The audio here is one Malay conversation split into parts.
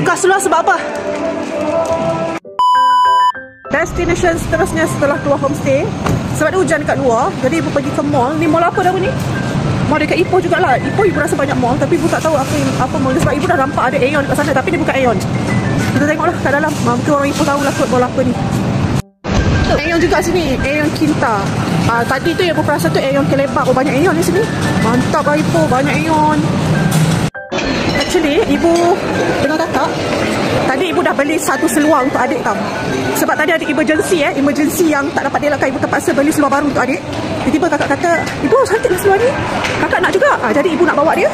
Tukar seluar sebab apa? Destination seterusnya setelah keluar homestay, sebab dia hujan dekat luar, jadi ibu pergi ke mall. Ni mall apa dah ni? Mall dekat Ipoh jugalah. Ipoh ibu rasa banyak mall, tapi ibu tak tahu apa mall dia, sebab ibu dah nampak ada Aeon dekat sana, tapi dia bukan Aeon. Kita tengoklah kat dalam. Mungkin orang Ipoh tahulah kot mall apa ni. Aeon juga sini, Aeon Kinta. Tadi tu yang ibu perasa tu Aeon Kelebak. Oh, banyak Aeon di sini. Mantap lah Ipoh, banyak Aeon. Actually, ibu dengan kakak, tadi ibu dah beli satu seluar untuk adik tau. Sebab tadi ada emergency yang tak dapat dielakkan. Ibu terpaksa beli seluar baru untuk adik. Tiba-tiba kakak kata, ibu cantik lah seluar ni. Kakak nak juga. Jadi ibu nak bawa dia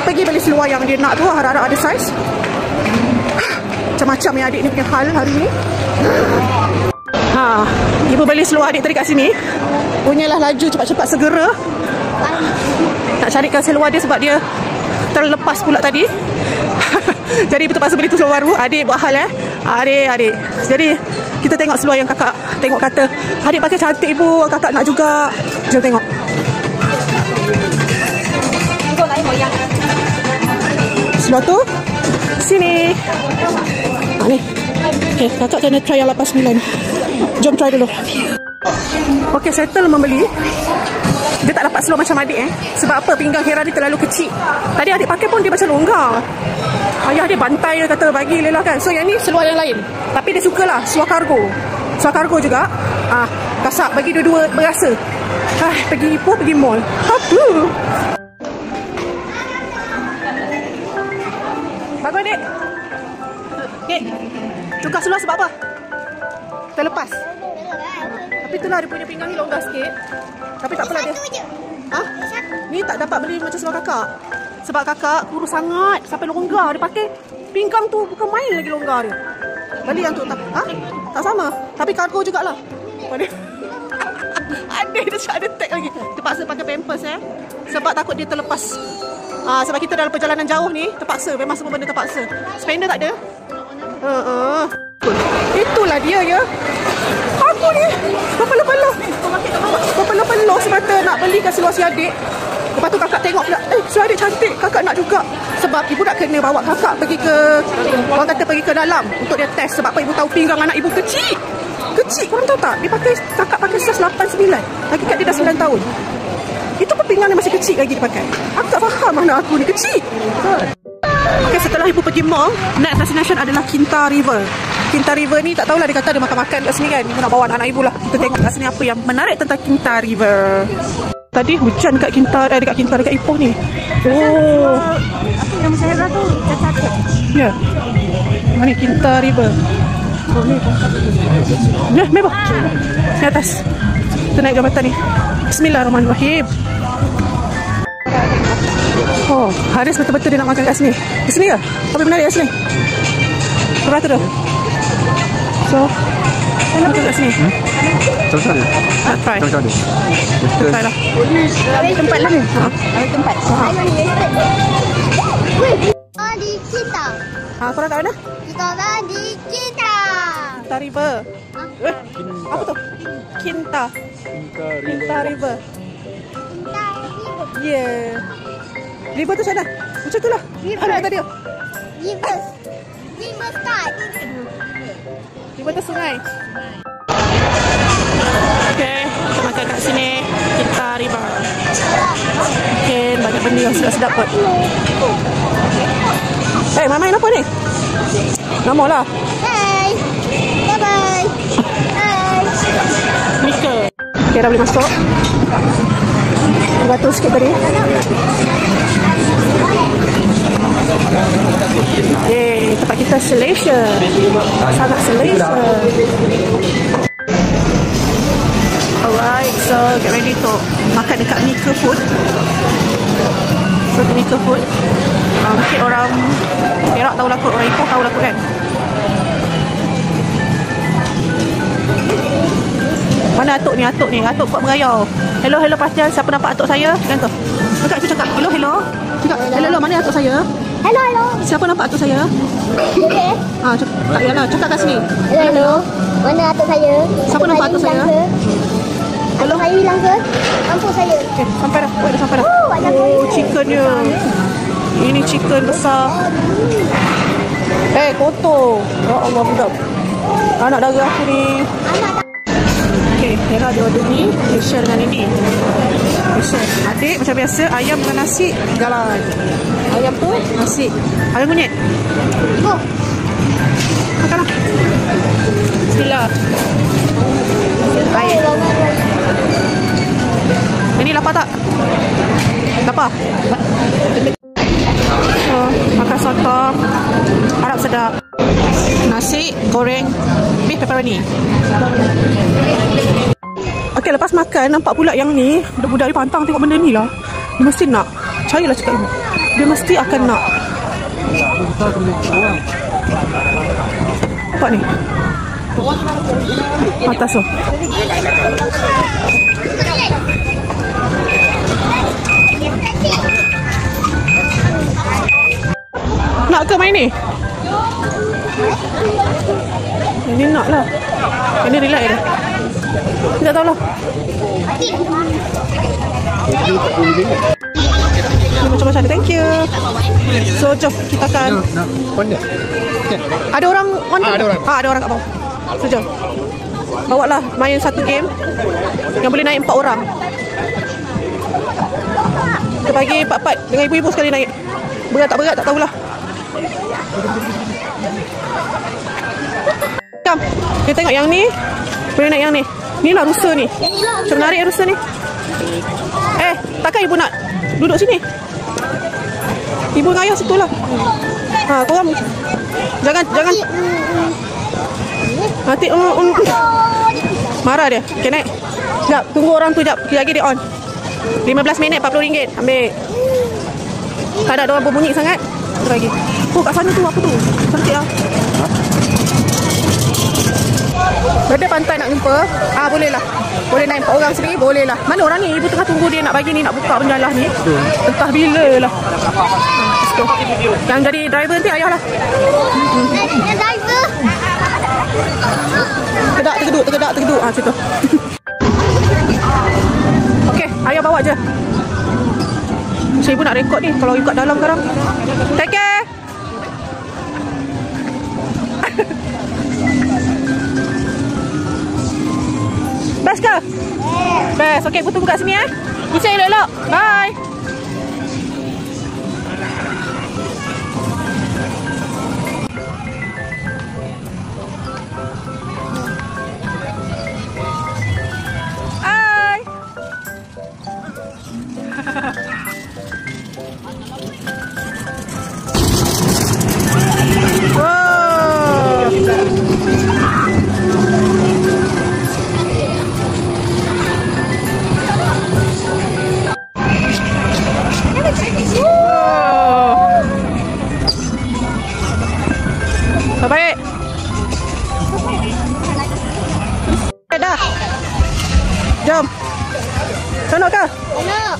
pergi beli seluar yang dia nak tu. Harap-harap ada saiz. Macam-macam yang adik ni punya hal hari ni. Ibu beli seluar adik tadi kat sini. Punyalah laju cepat-cepat segera nak carikan seluar dia sebab dia terlepas pula tadi. Jadi ibu terpaksa beli tu seluar baru. Adik buat hal Adik. Jadi kita tengok seluar yang kakak tengok kata adik pakai cantik ibu, kakak nak juga. Jom tengok. Seluar tu sini. Ni. Okay, kakak kena try yang 89. Jom try dulu. Okay, settle membeli. Dia tak dapat seluar macam adik Sebab apa? Pinggang Hera dia terlalu kecil. Tadi adik pakai pun dia macam longgar. Ayah dia bantai, dia kata bagi Lela kan. So yang ni seluar yang lain, tapi dia sukalah seluar kargo. Seluar kargo juga. Kasak bagi dua-dua berasa. Pergi Ipoh, pergi mall. Apa? Bagus adik. Okay. Tukar seluar sebab apa? Terlepas. Tapi itulah dia punya pinggang ni longgar sikit. Tapi tak apalah dia. Ni tak dapat beli macam seluar kakak. Sebab kakak kurus sangat sampai longgar. Dia pakai pinggang tu bukan main lagi longgar dia. Beli yang tu tak sama. Tapi kargo jugalah. Adik dia ada tag lagi. Terpaksa pakai pampers sebab takut dia terlepas. Sebab kita dalam perjalanan jauh ni terpaksa. Memang semua benda terpaksa. Spender tak ada. Itulah dia ya. Aku ni berpeluh-peluh semata nak belikan seluar si adik. Lepas tu kakak tengok pula, seluar adik cantik, kakak nak juga. Sebab ibu nak kena bawa kakak pergi ke, orang kata pergi ke dalam untuk dia test. Sebab apa? Ibu tahu pinggang anak ibu kecil. Korang tahu tak? Kakak pakai size 8-9. Lagi kat dia dah 9 tahun. Itu pun pinggang dia masih kecil lagi dia pakai. Aku tak faham anak aku ni kecil. Okay, setelah ibu pergi mall, next destination adalah Kinta River. Kinta River ni tak tahulah, dia kata ada makan-makan kat sini kan. Ibu nak bawa anak ibu lah. Kita tengok kat sini apa yang menarik tentang Kinta River. Tadi hujan dekat dekat Ipoh ni. Oh. Apa yang saya rasa tu cacat. Ya. Ni Kinta River. Oh ni. Nah, mebah. Di atas. Kita naik jambatan ni. Bismillahirrahmanirrahim. Oh, Haris betul-betul dia nak makan kat sini. Di sini ke? Apa yang menarik kat sini? Berapa tu? So, makan kat sini. Macam mana? Nak try. Macam mana? Try lah. Ada tempat lah ni. Ada tempat. Di Kinta. Korang kat mana? Kita dah di Kinta. Kinta River. Apa tu? Kinta River. Kinta River. Yeah. River tu sana. Macam tu lah. Ada tadi. River Sky. River tu sungai. Okay, kita makan kat sini. Kinta River. Okay, banyak benda yang sedap-sedap kot. Main apa ni? Nama lah. Hey. Bye-bye. Hai. Mika. Okay, dah boleh masuk. Batu sikit tadi. Tempat kita selesa. Sangat selesa. Alright, so get ready to makan dekat Mika Food. So Mika Food, mungkin orang Perak tahulah kot, orang Ipoh tahulah kot kan. Mana atuk ni? Atuk buat merayau. Hello Pascal, siapa nampak atuk saya? Macam tu. Aku cakap hello. Cakap hello, mana atuk saya? Hello. Siapa nampak atuk saya? Okay. Tak yalah, cakap kat sini. Hello. Mana atuk saya? Siapa nampak atuk saya? Atuk saya hilang ke? Ampun saya. Okay, sampai dah. Oh, Oh, chickennya. Ini chicken besar. Kotor. Ya Allah, budak. Anak dara aku ni. Okay, Hera dia order ni. Facial dengan ini. Facial. Adik macam biasa, ayam dengan nasi galan. Ayam tu, nasi. Ayam kunyit. Oh. Makanlah. Bismillah. Baik. Ini lapar tak? Lapar? Makan soto Arab sedap. Nasi goreng beef pepperoni. Okay, lepas makan nampak pula yang ni budak-budak di pantang tengok benda ni lah. Dia mesti nak. Cayalah cakap ibu. Dia mesti akan nak. Nampak ni atas tu. Nak ke main ni? Ini nak lah. Ini relax dah. Kita tahu lah. Macam-macam. Thank you. So jom kita akan. Ada orang on? Ada orang kat bawah. So jom. Bawa lah main satu game yang boleh naik 4 orang. Kita bagi 4-4 dengan ibu-ibu sekali naik. Berat tak tahulah. Kam, kita tengok yang ni. Boleh naik yang ni. Ni lah rusa ni. Macam menarik rusa ni. Takkan ibu nak duduk sini? Ibu dengan ayah situ lah. Korang Jangan nanti marah dia. Okay, naik. Sekejap, tunggu orang tu sekejap. Lagi dia on 15 minit RM40. Ambil. Tak ada orang berbunyi sangat. Lagi. Kat sana tu apa tu? Cantik lah. Ada pantai nak jumpa. Boleh lah. Boleh naik 4 orang sini. Boleh lah. Mana orang ni? Ibu tengah tunggu dia nak bagi ni. Nak buka benda lah ni. Entah bila lah. Yang jadi driver nanti ayah lah. Yang driver. Tegeduk. Situ. Okey, ayah bawa je. Saya ibu nak rekod ni. Kalau you kat dalam sekarang. Take care. Best ke? Best. Okey, ibu tunggu kat sini Bisa elok-elok. Bye. Baik. Dah. Jom. Senang ke? Senang.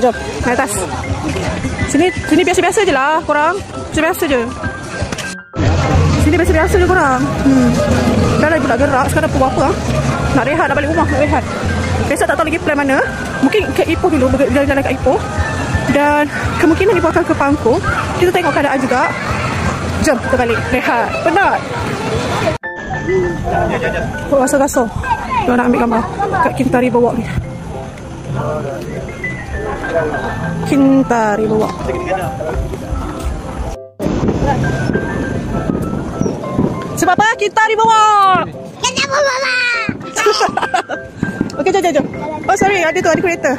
Jom. Naik atas. Sini biasa-biasa je lah korang. Biasa-biasa je. Sini biasa-biasa je korang. Dah lah ibu nak gerak. Sekarang pukul berapa? Nak rehat, nak balik rumah. Nak rehat. Besok tak tahu lagi plan mana. Mungkin ke Ipoh dulu. Berjalan-jalan kat Ipoh. Dan kemungkinan ibu akan ke Pangkor. Kita tengok keadaan juga. Jom kita balik. Rehat. Penat. Rasa-rasa. Kita nak ambil gambar kat Kinta River Walk ni. Kinta River Walk. Sebab apa? Kinta River Walk. Kenapa mama? Okey, jom. Oh sorry, ada tu, ada kereta.